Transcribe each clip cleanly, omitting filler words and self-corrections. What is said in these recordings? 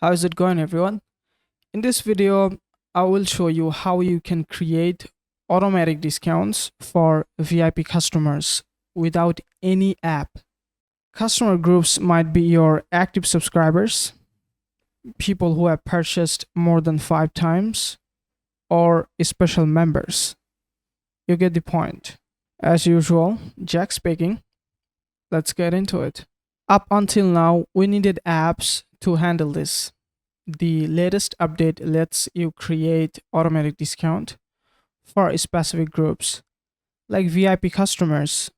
How is it going, everyone? In this video, I will show you how you can create automatic discounts for VIP customers without any app. Customer groups might be your active subscribers, people who have purchased more than 5 times, or special members. You get the point. As usual, Jack speaking. Let's get into it. Up until now, we needed apps to handle this. The latest update lets you create automatic discount for specific groups like VIP customers,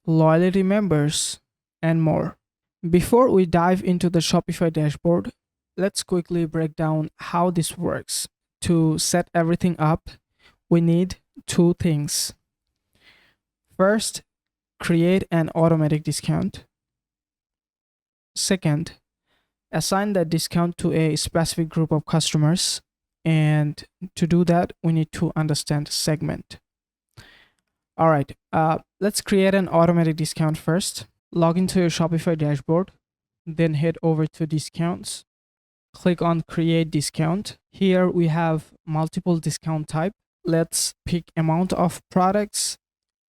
loyalty members, and more. Before we dive into the Shopify dashboard, let's quickly break down how this works. To set everything up, we need two things. First, create an automatic discount. Second, assign that discount to a specific group of customers. And to do that, we need to understand segment. All right, let's create an automatic discount first. Log into your Shopify dashboard, then head over to discounts. Click on create discount. Here we have multiple discount type. Let's pick amount of products.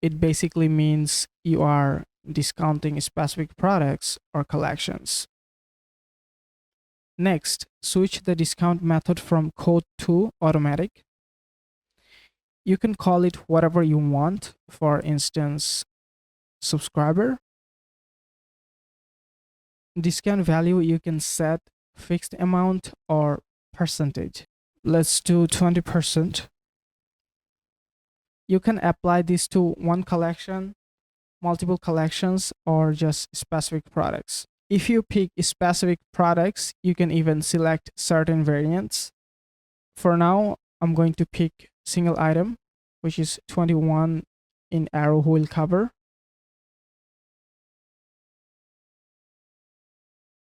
It basically means you are discounting specific products or collections. Next, switch the discount method from code to automatic. You can call it whatever you want, for instance, subscriber. Discount value, you can set fixed amount or percentage. Let's do 20%. You can apply this to one collection, multiple collections, or just specific products. If you pick specific products, you can even select certain variants. For now, I'm going to pick single item, which is 21 in arrow wheel cover.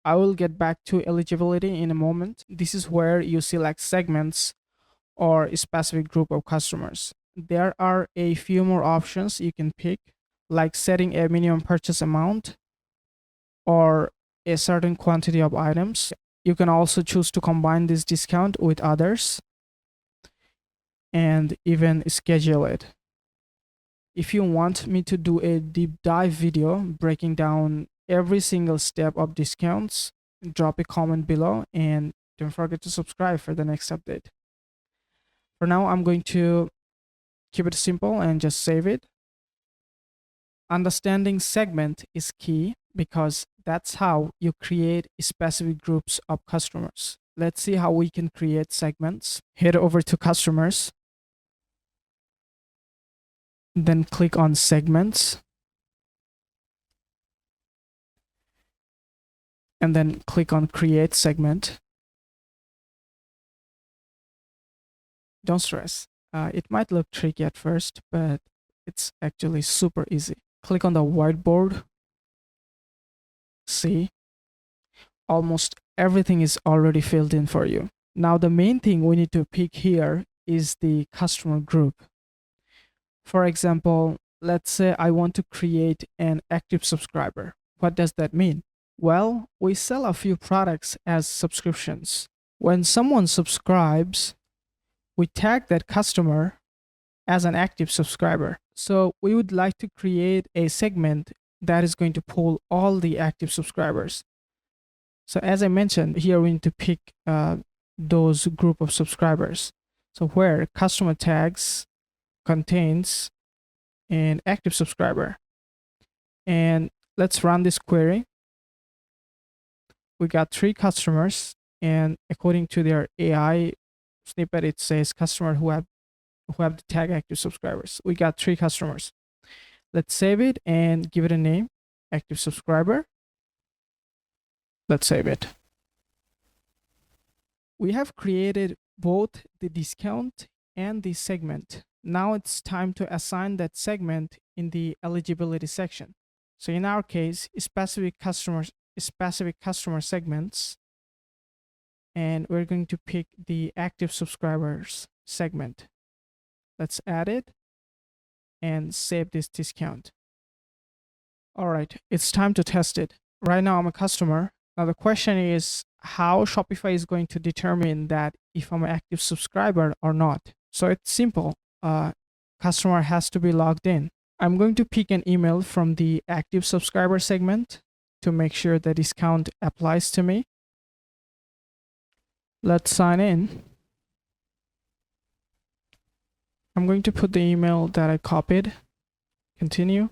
I will get back to eligibility in a moment. This is where you select segments or a specific group of customers. There are a few more options you can pick, like setting a minimum purchase amount or a certain quantity of items. You can also choose to combine this discount with others and even schedule it. If you want me to do a deep dive video breaking down every single step of discounts, drop a comment below and don't forget to subscribe for the next update. For now, I'm going to keep it simple and just save it. Understanding segment is key because that's how you create specific groups of customers. Let's see how we can create segments. Head over to customers, then click on segments, and then click on create segment. Don't stress. It might look tricky at first, but it's actually super easy. Click on the whiteboard. See, almost everything is already filled in for you. Now, the main thing we need to pick here is the customer group. For example, let's say I want to create an active subscriber. What does that mean? Well, we sell a few products as subscriptions. When someone subscribes, we tag that customer as an active subscriber. So we would like to create a segment that is going to pull all the active subscribers. So as I mentioned, here we need to pick those group of subscribers. So where customer tags contains an active subscriber. And let's run this query. We got 3 customers, and according to their AI snippet, it says customer who have the tag active subscribers. We got 3 customers. Let's save it and give it a name, active subscriber. Let's save it. We have created both the discount and the segment. Now it's time to assign that segment in the eligibility section. So in our case, specific customer segments, and we're going to pick the active subscribers segment. Let's add it and save this discount. All right, it's time to test it. Right now I'm a customer. Now the question is, how Shopify is going to determine that if I'm an active subscriber or not. So it's simple. Customer has to be logged in. I'm going to pick an email from the active subscriber segment to make sure the discount applies to me. Let's sign in. I'm going to put the email that I copied. Continue.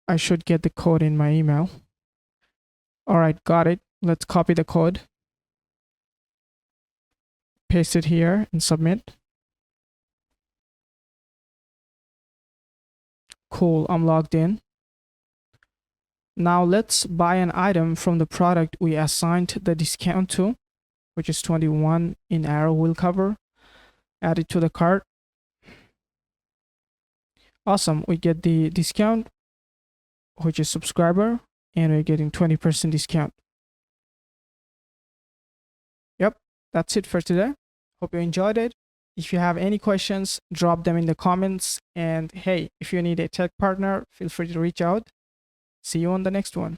I should get the code in my email. All right, got it. Let's copy the code. Paste it here and submit. Cool, I'm logged in. Now let's buy an item from the product we assigned the discount to, which is 21 in arrow wheel cover. Add it to the cart. Awesome, we get the discount, which is subscriber, and we're getting 20% discount. Yep, that's it for today. Hope you enjoyed it. If you have any questions, drop them in the comments. And hey, if you need a tech partner, feel free to reach out. See you on the next one.